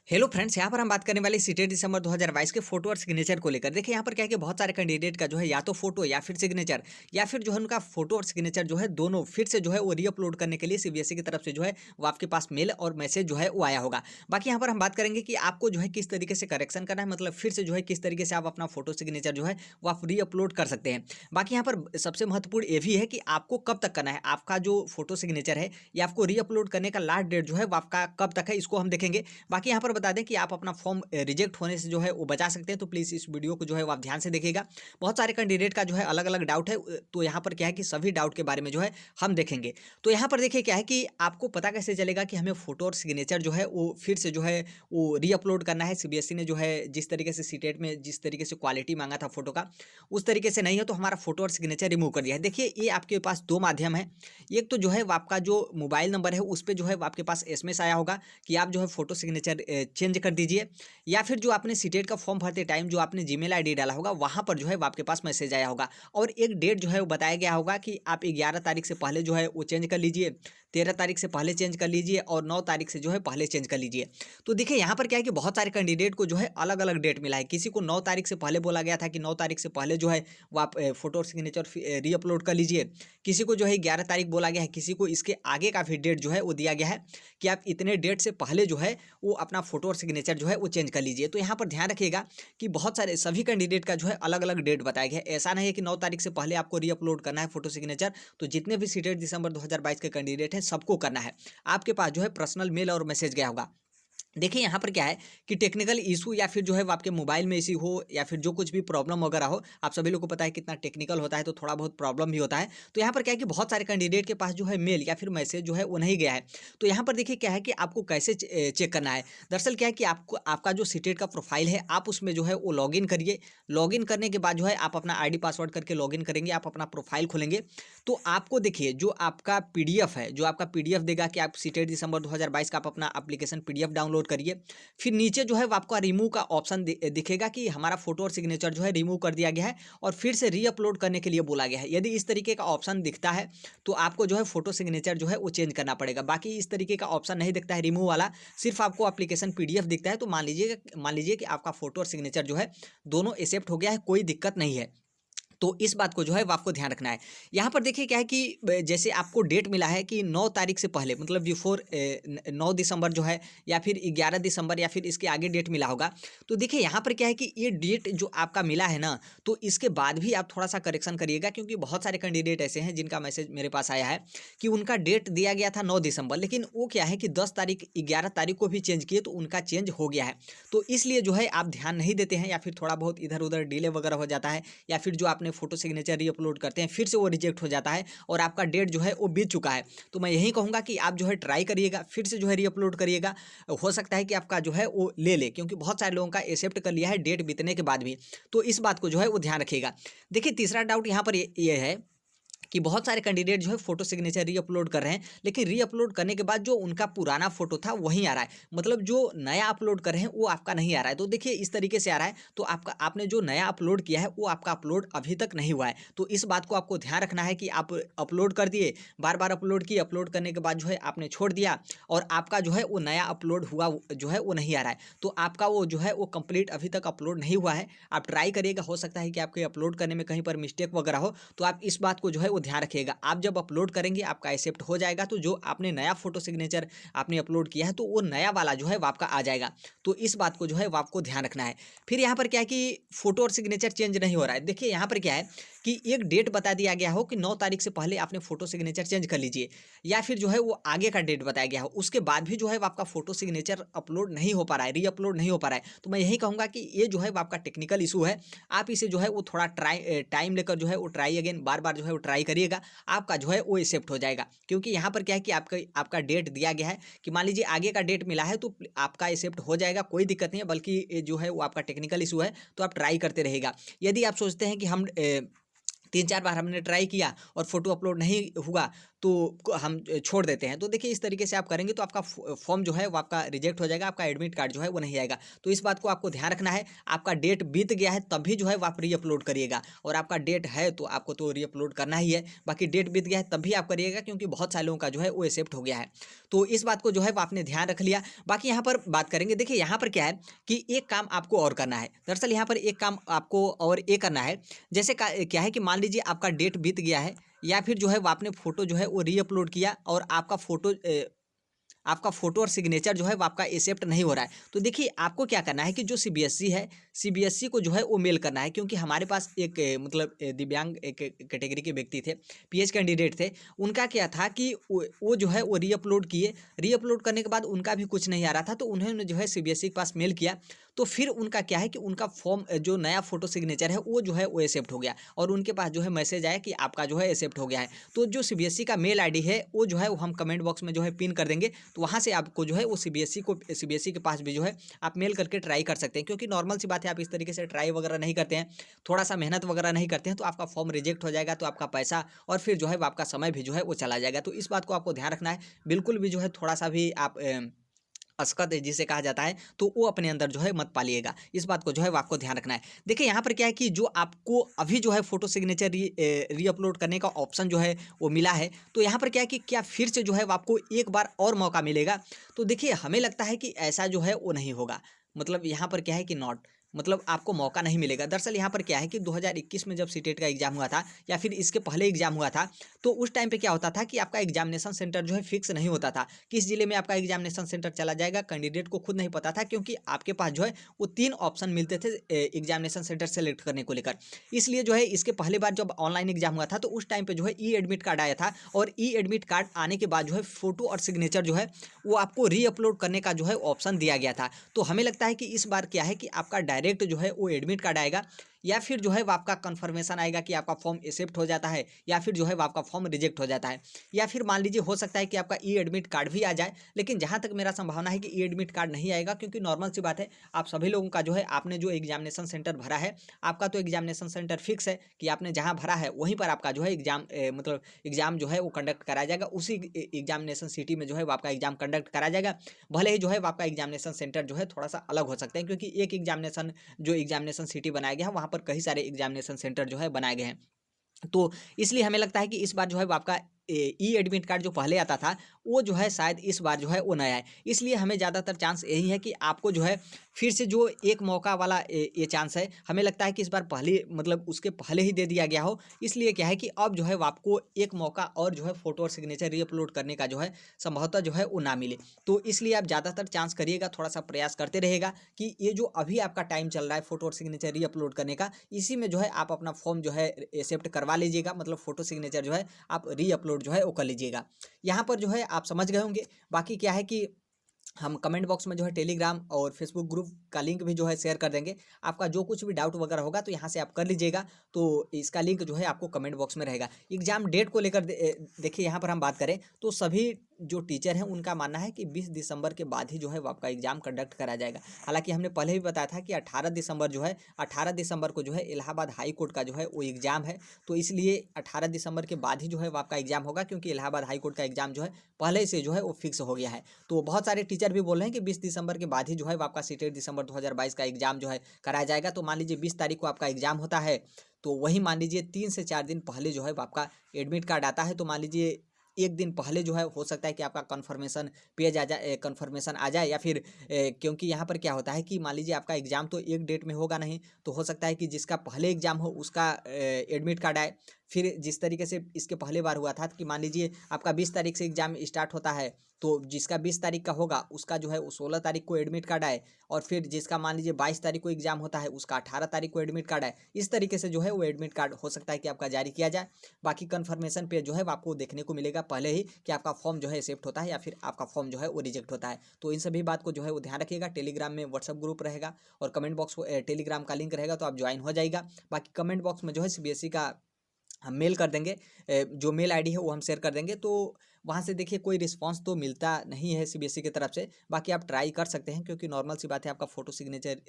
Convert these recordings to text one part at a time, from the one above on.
Hello friends, यहाँ पर हम बात करने वाले सीटेट दिसंबर 2022 के फोटो और सिग्नेचर को लेकर। देखिए यहाँ पर क्या है कि बहुत सारे कैंडिडेट का जो है या तो फोटो या फिर सिग्नेचर या फिर जो है उनका फोटो और सिग्नेचर जो है दोनों फिर से जो है वो रीअपलोड करने के लिए सीबीएसई की तरफ से जो है वो आपके पास मेल और मैसेज जो है वो आया होगा। बाकी यहाँ पर हम बात करेंगे कि आपको जो है किस तरीके से करेक्शन करना है, मतलब फिर से जो है किस तरीके से आप अपना फोटो सिग्नेचर जो है वो आप रीअपलोड कर सकते हैं। बाकी यहाँ पर सबसे महत्वपूर्ण ये भी है कि आपको कब तक करना है, आपका जो फोटो सिग्नेचर है या आपको रीअपलोड करने का लास्ट डेट जो है वो आपका कब तक है, इसको हम देखेंगे। बाकी यहाँ पर बता दें कि आप अपना फॉर्म रिजेक्ट होने से जो है वो बचा सकते हैं, तो प्लीज़ इस वीडियो को जो है वो आप ध्यान से देखिएगा। बहुत सारे कैंडिडेट का जो है अलग अलग डाउट है, तो यहाँ पर क्या है कि सभी डाउट के बारे में जो है हम देखेंगे। तो यहाँ पर देखिए क्या है कि आपको पता कैसे चलेगा कि हमें फोटो और सिग्नेचर जो है वो फिर से जो है वो रीअपलोड करना है। सीबीएसई ने जो है जिस तरीके से सीटेट में जिस तरीके से क्वालिटी मांगा था फोटो का, उस तरीके से नहीं है, तो हमारा फोटो और सिग्नेचर रिमूव कर दिया है। देखिए ये आपके पास दो माध्यम है। एक तो जो है वो आपका जो मोबाइल नंबर है उस पर जो है आपके पास एसएमएस आया होगा कि आप जो है फोटो सिग्नेचर चेंज कर दीजिए, या फिर जो आपने सीटेट का फॉर्म भरते टाइम जो आपने जीमेल आईडी डाला होगा वहां पर जो है वो आपके पास मैसेज आया होगा और एक डेट जो है वो बताया गया होगा कि आप 11 तारीख से पहले जो है वो चेंज कर लीजिए, 13 तारीख से पहले चेंज कर लीजिए और 9 तारीख से जो है पहले चेंज कर लीजिए। तो देखिए यहाँ पर क्या है कि बहुत सारे कैंडिडेट को जो है अलग अलग डेट मिला है। किसी को 9 तारीख से पहले बोला गया था कि 9 तारीख से पहले जो है वो आप फोटो और सिग्नेचर रीअपलोड कर लीजिए। किसी को जो है 11 तारीख बोला गया है, किसी को इसके आगे का भी डेट जो है वो दिया गया है कि आप इतने डेट से पहले जो है वो अपना फोटो और सिग्नेचर जो है वो चेंज कर लीजिए। तो यहाँ पर ध्यान रखिएगा कि बहुत सारे सभी कैंडिडेट का जो है अलग अलग डेट बताया गया है। ऐसा नहीं है कि 9 तारीख से पहले आपको रीअपलोड करना है फोटो सिग्नेचर, तो जितने भी सीटेट दिसंबर 2022 के कैंडिडेट हैं सबको करना है। आपके पास जो है पर्सनल मेल और मैसेज गया होगा। देखिए यहाँ पर क्या है कि टेक्निकल इशू या फिर जो है वो आपके मोबाइल में इशू हो या फिर जो कुछ भी प्रॉब्लम वगैरह हो, आप सभी लोग को पता है कितना टेक्निकल होता है, तो थोड़ा बहुत प्रॉब्लम भी होता है। तो यहाँ पर क्या है कि बहुत सारे कैंडिडेट के पास जो है मेल या फिर मैसेज जो है वो नहीं गया है। तो यहाँ पर देखिए क्या है कि आपको कैसे चेक करना है। दरअसल क्या है कि आपको आपका जो सीटेट का प्रोफाइल है आप उसमें जो है वो लॉगिन करिए। लॉगिन करने के बाद जो है आप अपना आईडी पासवर्ड करके लॉगिन करेंगे, आप अपना प्रोफाइल खोलेंगे। तो आपको देखिए जो आपका पीडीएफ है, जो आपका पीडीएफ देगा कि आप सीटेट दिसंबर 2022 का आप अपना एप्लीकेशन पीडीएफ डाउनलोड करिए। फिर नीचे जो है वो आपका रिमूव का ऑप्शन दिखेगा कि हमारा फोटो और सिग्नेचर जो है रिमूव कर दिया गया है और फिर से रीअपलोड करने के लिए बोला गया है। यदि इस तरीके का ऑप्शन दिखता है तो आपको जो है फोटो सिग्नेचर जो है वो चेंज करना पड़ेगा। बाकी इस तरीके का ऑप्शन नहीं दिखता है रिमूव वाला, सिर्फ आपको एप्लीकेशन पीडीएफ दिखता है, तो मान लीजिए कि आपका फोटो और सिग्नेचर जो है दोनों एक्सेप्ट हो गया है, कोई दिक्कत नहीं है। तो इस बात को जो है वो आपको ध्यान रखना है। यहाँ पर देखिए क्या है कि जैसे आपको डेट मिला है कि 9 तारीख से पहले, मतलब बिफोर 9 दिसंबर जो है या फिर 11 दिसंबर या फिर इसके आगे डेट मिला होगा। तो देखिए यहाँ पर क्या है कि ये डेट जो आपका मिला है ना, तो इसके बाद भी आप थोड़ा सा करेक्शन करिएगा, क्योंकि बहुत सारे कैंडिडेट ऐसे हैं जिनका मैसेज मेरे पास आया है कि उनका डेट दिया गया था 9 दिसंबर, लेकिन वो क्या है कि 10 तारीख 11 तारीख को भी चेंज किए तो उनका चेंज हो गया है। तो इसलिए जो है आप ध्यान नहीं देते हैं या फिर थोड़ा बहुत इधर उधर डिले वगैरह हो जाता है, या फिर जो आपने फोटो सिग्नेचर रीअपलोड करते हैं फिर से वो रिजेक्ट हो जाता है और आपका डेट जो है वो बीत चुका है। तो मैं यही कहूँगा कि आप जो है ट्राई करिएगा, फिर से जो है रीअपलोड करिएगा। हो सकता है कि आपका जो है वो ले, क्योंकि बहुत सारे लोगों का एक्सेप्ट कर लिया है डेट बीतने के बाद भी। तो इस बात को जो है वो ध्यान रखिएगा। देखिए तीसरा डाउट यहाँ पर ये है कि बहुत सारे कैंडिडेट जो है फोटो सिग्नेचर रीअपलोड कर रहे हैं, लेकिन रीअपलोड करने के बाद जो उनका पुराना फोटो था वही आ रहा है, मतलब जो नया अपलोड कर रहे हैं वो आपका नहीं आ रहा है। तो देखिए इस तरीके से आ रहा है, तो आपने जो नया अपलोड किया है वो आपका अपलोड अभी तक नहीं हुआ है। तो इस बात को आपको ध्यान रखना है कि आप अपलोड कर दिए, बार बार अपलोड किए, अपलोड करने के बाद जो है आपने छोड़ दिया और आपका जो है वो नया अपलोड हुआ जो है वो नहीं आ रहा है, तो आपका वो जो है वो कंप्लीट अभी तक अपलोड नहीं हुआ है। आप ट्राई करिएगा, हो सकता है कि आपके अपलोड करने में कहीं पर मिस्टेक वगैरह हो, तो आप इस बात को जो है वो ध्यान रखिएगा। आप जब अपलोड करेंगे आपका एक्सेप्ट हो जाएगा, तो जो आपने नया फोटो सिग्नेचर आपने अपलोड किया है तो वो नया वाला जो है वो आपका आ जाएगा। तो इस बात को जो है वो आपको ध्यान रखना है। फिर यहाँ पर क्या है कि फोटो और सिग्नेचर चेंज नहीं हो रहा है। देखिए यहाँ पर क्या है कि एक डेट बता दिया गया हो कि 9 तारीख से पहले आपने फोटो सिग्नेचर चेंज कर लीजिए, या फिर जो है वो आगे का डेट बताया गया हो, उसके बाद भी जो है वो आपका फोटो सिग्नेचर अपलोड नहीं हो पा रहा है, रीअपलोड नहीं हो पा रहा है। तो मैं यही कहूँगा कि ये जो है वो आपका टेक्निकल इशू है। आप इसे जो है वो थोड़ा टाइम लेकर जो है वो ट्राई अगेन बार बार जो है वो ट्राई करिएगा, आपका जो है वो एक्सेप्ट हो जाएगा। क्योंकि यहाँ पर क्या है कि आपका डेट दिया गया है कि मान लीजिए आगे का डेट मिला है तो आपका एक्सेप्ट हो जाएगा, कोई दिक्कत नहीं है, बल्कि ये जो है वो आपका टेक्निकल इशू है, तो आप ट्राई करते रहेगा। यदि आप सोचते हैं कि हम 3-4 बार हमने ट्राई किया और फोटो अपलोड नहीं हुआ, तो हम छोड़ देते हैं। तो देखिए इस तरीके से आप करेंगे तो आपका फॉर्म जो है वो आपका रिजेक्ट हो जाएगा, आपका एडमिट कार्ड जो है वो नहीं आएगा। तो इस बात को आपको ध्यान रखना है। आपका डेट बीत गया है तभी जो है वो आप रीअपलोड करिएगा, और आपका डेट है तो आपको तो रीअपलोड करना ही है। बाकी डेट बीत गया है तभी आप करिएगा, क्योंकि बहुत सारे लोगों का जो है वो एक्सेप्ट हो गया है। तो इस बात को जो है वो आपने ध्यान रख लिया। बाकी यहाँ पर बात करेंगे, देखिए यहाँ पर क्या है कि एक काम आपको और करना है। दरअसल यहाँ पर एक काम आपको और ये करना है, जैसे क्या है कि मान लीजिए आपका डेट बीत गया है, या फिर जो है वो आपने फोटो जो है वो रीअपलोड किया और आपका फोटो और सिग्नेचर जो है वो आपका एक्सेप्ट नहीं हो रहा है। तो देखिए आपको क्या करना है कि जो सीबीएसई है, सीबीएसई को जो है वो मेल करना है, क्योंकि हमारे पास एक मतलब दिव्यांग एक कैटेगरी के व्यक्ति थे, पीएच कैंडिडेट थे। उनका क्या था कि वो जो है वो रीअपलोड किए, रीअपलोड करने के बाद उनका भी कुछ नहीं आ रहा था, तो उन्होंने जो है सीबीएसई के पास मेल किया। तो फिर उनका क्या है कि उनका फॉर्म जो नया फोटो सिग्नेचर है वो जो है वो एक्सेप्ट हो गया, और उनके पास जो है मैसेज आया कि आपका जो है एक्सेप्ट हो गया है। तो जो सीबीएसई का मेल आईडी है वो जो है वो हम कमेंट बॉक्स में जो है पिन कर देंगे। तो वहाँ से आपको जो है वो सीबीएसई के पास भी जो है आप मेल करके ट्राई कर सकते हैं, क्योंकि नॉर्मल सी बात है, आप इस तरीके से ट्राई वगैरह नहीं करते हैं, थोड़ा सा मेहनत वगैरह नहीं करते हैं, तो आपका फॉर्म रिजेक्ट हो जाएगा, तो आपका पैसा और फिर जो है वो आपका समय भी जो है वो चला जाएगा। तो इस बात को आपको ध्यान रखना है। बिल्कुल भी जो है थोड़ा सा भी आप असकत जिसे कहा जाता है, तो वो अपने अंदर जो है मत पालिएगा। इस बात को जो है वो आपको ध्यान रखना है। देखिए यहाँ पर क्या है कि जो आपको अभी जो है फोटो सिग्नेचर रीअपलोड करने का ऑप्शन जो है वो मिला है, तो यहाँ पर क्या है कि क्या फिर से जो है वो आपको एक बार और मौका मिलेगा? तो देखिए हमें लगता है कि ऐसा जो है वो नहीं होगा। मतलब यहाँ पर क्या है कि नॉट, मतलब आपको मौका नहीं मिलेगा। दरअसल यहाँ पर क्या है कि 2021 में जब सीटेट का एग्जाम हुआ था, या फिर इसके पहले एग्जाम हुआ था, तो उस टाइम पे क्या होता था कि आपका एग्जामिनेशन सेंटर जो है फिक्स नहीं होता था। किस जिले में आपका एग्जामिनेशन सेंटर चला जाएगा कैंडिडेट को खुद नहीं पता था, क्योंकि आपके पास जो है वो 3 ऑप्शन मिलते थे एग्जामिनेशन सेंटर सेलेक्ट करने को लेकर। इसलिए जो है इसके पहले बार जब ऑनलाइन एग्जाम हुआ था, तो उस टाइम पे जो है ई एडमिट कार्ड आया था, और ई एडमिट कार्ड आने के बाद जो है फोटो और सिग्नेचर जो है वो आपको रीअपलोड करने का जो है ऑप्शन दिया गया था। तो हमें लगता है कि इस बार क्या है कि आपका डायरेक्ट जो है वो एडमिट कार्ड आएगा, या फिर जो है वो आपका कन्फर्मेशन आएगा कि आपका फॉर्म एक्सेप्ट हो जाता है, या फिर जो है वो आपका फॉर्म रिजेक्ट हो जाता है। या फिर मान लीजिए हो सकता है कि आपका ई एडमिट कार्ड भी आ जाए, लेकिन जहाँ तक मेरा संभावना है कि ई एडमिट कार्ड नहीं आएगा, क्योंकि नॉर्मल सी बात है, आप सभी लोगों का जो है आपने जो एग्जामिनेशन सेंटर भरा है, आपका तो एग्जामिनेशन सेंटर फिक्स है कि आपने जहाँ भरा है वहीं पर आपका जो है मतलब एग्जाम जो है वो कंडक्ट कराया जाएगा, उसी एग्जामिनेशन सिटी में जो है वो आपका एग्जाम कंडक्ट कराया जाएगा। भले ही जो है वो आपका एग्जामिनेशन सेंटर जो है थोड़ा सा अलग हो सकते हैं, क्योंकि एक एग्जामिनेशन सिटी बनाया गया है, वहाँ पर कई सारे एग्जामिनेशन सेंटर जो है बनाए गए हैं। तो इसलिए हमें लगता है कि इस बार जो है वो आपका ई एडमिट कार्ड जो पहले आता था, वो जो है शायद इस बार जो है वो नया है। इसलिए हमें ज़्यादातर चांस यही है कि आपको जो है फिर से जो एक मौका वाला ये चांस है, हमें लगता है कि इस बार पहले मतलब उसके पहले ही दे दिया गया हो। इसलिए क्या है कि अब जो है वो आपको एक मौका और जो है फोटो और सिग्नेचर रीअपलोड करने का जो है संभवतः जो है वो ना मिले। तो इसलिए आप ज़्यादातर चांस करिएगा, थोड़ा सा प्रयास करते रहेगा कि ये जो अभी आपका टाइम चल रहा है फोटो और सिग्नेचर रीअपलोड करने का, इसी में जो है आप अपना फॉर्म जो है एक्सेप्ट करवा लीजिएगा, मतलब फोटो सिग्नेचर जो है आप रीअपलोड जो है वो कर लीजिएगा। यहाँ पर जो है आप समझ गए होंगे। बाकी क्या है कि हम कमेंट बॉक्स में जो है टेलीग्राम और फेसबुक ग्रुप का लिंक भी जो है शेयर कर देंगे। आपका जो कुछ भी डाउट वगैरह होगा तो यहाँ से आप कर लीजिएगा, तो इसका लिंक जो है आपको कमेंट बॉक्स में रहेगा। एग्जाम डेट को लेकर देखिए यहाँ पर हम बात करें तो सभी जो टीचर हैं उनका मानना है कि 20 दिसंबर के बाद ही जो है वो आपका एग्जाम कंडक्ट करा जाएगा। हालांकि हमने पहले भी बताया था कि 18 दिसंबर जो है 18 दिसंबर को जो है इलाहाबाद हाई कोर्ट का जो है वो एग्जाम है, तो इसलिए 18 दिसंबर के बाद ही जो है वो आपका एग्जाम होगा, क्योंकि इलाहाबाद हाई कोर्ट का एग्जाम जो है पहले से जो है वो फिक्स हो गया है। तो बहुत सारे टीचर भी बोल रहे हैं कि 20 दिसंबर के बाद ही जो है वो आपका सीटेट दिसंबर 2022 का एग्जाम जो है कराया जाएगा। तो मान लीजिए 20 तारीख को आपका एग्जाम होता है, तो वही मान लीजिए 3 से 4 दिन पहले जो है वो आपका एडमिट कार्ड आता है। तो मान लीजिए एक दिन पहले जो है हो सकता है कि आपका कन्फर्मेशन पेज आ जाए, कन्फर्मेशन आ जाए, या फिर क्योंकि यहाँ पर क्या होता है कि मान लीजिए आपका एग्जाम तो एक डेट में होगा नहीं, तो हो सकता है कि जिसका पहले एग्जाम हो उसका एडमिट कार्ड आए। फिर जिस तरीके से इसके पहले बार हुआ था कि मान लीजिए आपका 20 तारीख से एग्जाम स्टार्ट होता है, तो जिसका 20 तारीख का होगा उसका जो है वो 16 तारीख को एडमिट कार्ड आए, और फिर जिसका मान लीजिए 22 तारीख को एग्जाम होता है उसका 18 तारीख को एडमिट कार्ड आए। इस तरीके से जो है वो एडमिट कार्ड हो सकता है कि आपका जारी किया जाए। बाकी कन्फर्मेशन पे जो है वो आपको देखने को मिलेगा पहले ही कि आपका फॉर्म जो है एक्सेप्ट होता है या फिर आपका फॉर्म जो है वो रिजेक्ट होता है। तो इन सभी बात को जो है वो ध्यान रखिएगा। टेलीग्राम में व्हाट्सअप ग्रुप रहेगा और कमेंट बॉक्स टेलीग्राम का लिंक रहेगा, तो आप ज्वाइन हो जाएगा। बाकी कमेंट बॉक्स में जो है सीबीएसई का हम मेल कर देंगे, जो मेल आईडी है वो हम शेयर कर देंगे। तो वहाँ से देखिए कोई रिस्पॉन्स तो मिलता नहीं है सीबीएसई की तरफ से। बाकी आप ट्राई कर सकते हैं, क्योंकि नॉर्मल सी बात है, आपका फोटो सिग्नेचर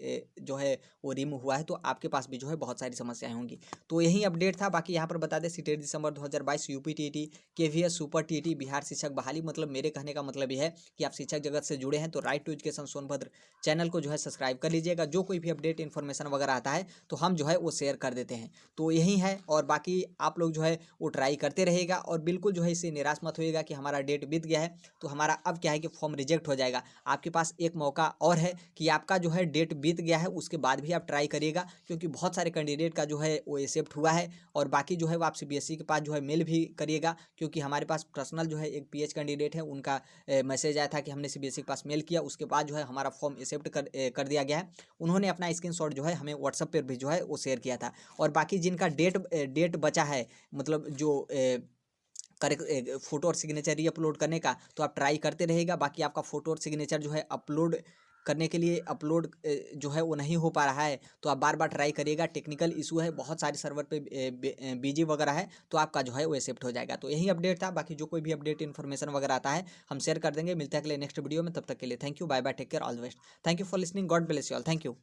जो है वो रिमूव हुआ है, तो आपके पास भी जो है बहुत सारी समस्याएं होंगी। तो यही अपडेट था। बाकी यहाँ पर बता दें, सीटेट दिसंबर 2022 UP TET, KVS super TET, Bihar शिक्षक बहाली। मतलब मेरे कहने का मतलब ये है कि आप शिक्षक जगत से जुड़े हैं तो right to education Sonbhadra channel को जो है सब्सक्राइब कर लीजिएगा। जो कोई भी अपडेट इन्फॉर्मेशन वगैरह आता है तो हम जो है वो शेयर कर देते हैं। तो यही है, और बाकी आप लोग जो है वो ट्राई करते रहेगा, और बिल्कुल जो है इससे निराश मत होइएगा कि हमारा डेट बीत गया है तो हमारा अब क्या है कि फॉर्म रिजेक्ट हो जाएगा। आपके पास एक मौका और है कि आपका जो है डेट बीत गया है उसके बाद भी आप ट्राई करिएगा, क्योंकि बहुत सारे कैंडिडेट का जो है वो एक्सेप्ट हुआ है। और बाकी जो है वो आप सीबीएसई के पास जो है मेल भी करिएगा, क्योंकि हमारे पास पर्सनल जो है एक पीएच कैंडिडेट है, उनका मैसेज आया था कि हमने सीबीएसई के पास मेल किया, उसके बाद जो है हमारा फॉर्म एक्सेप्ट कर दिया गया है। उन्होंने अपना स्क्रीनशॉट जो है हमें व्हाट्सएप पर भी जो है वो शेयर किया था। और बाकी जिनका डेट बचा है, मतलब जो करेक्ट फोटो और सिग्नेचर ही अपलोड करने का, तो आप ट्राई करते रहेगा। बाकी आपका फोटो और सिग्नेचर जो है अपलोड करने के लिए अपलोड जो है वो नहीं हो पा रहा है, तो आप बार बार ट्राई करिएगा। टेक्निकल इशू है, बहुत सारे सर्वर पे बिजी वगैरह है, तो आपका जो है वो एक्सेप्ट हो जाएगा। तो यही अपडेट था। बाकी जो कोई भी अपडेट इन्फॉर्मेशन वगैरह आता है हम शेयर कर देंगे। मिलते हैं अगले नेक्स्ट वीडियो में, तब तक के लिए thank you, bye bye, take care, all the best. Thank you for listening, God bless you all, thank you.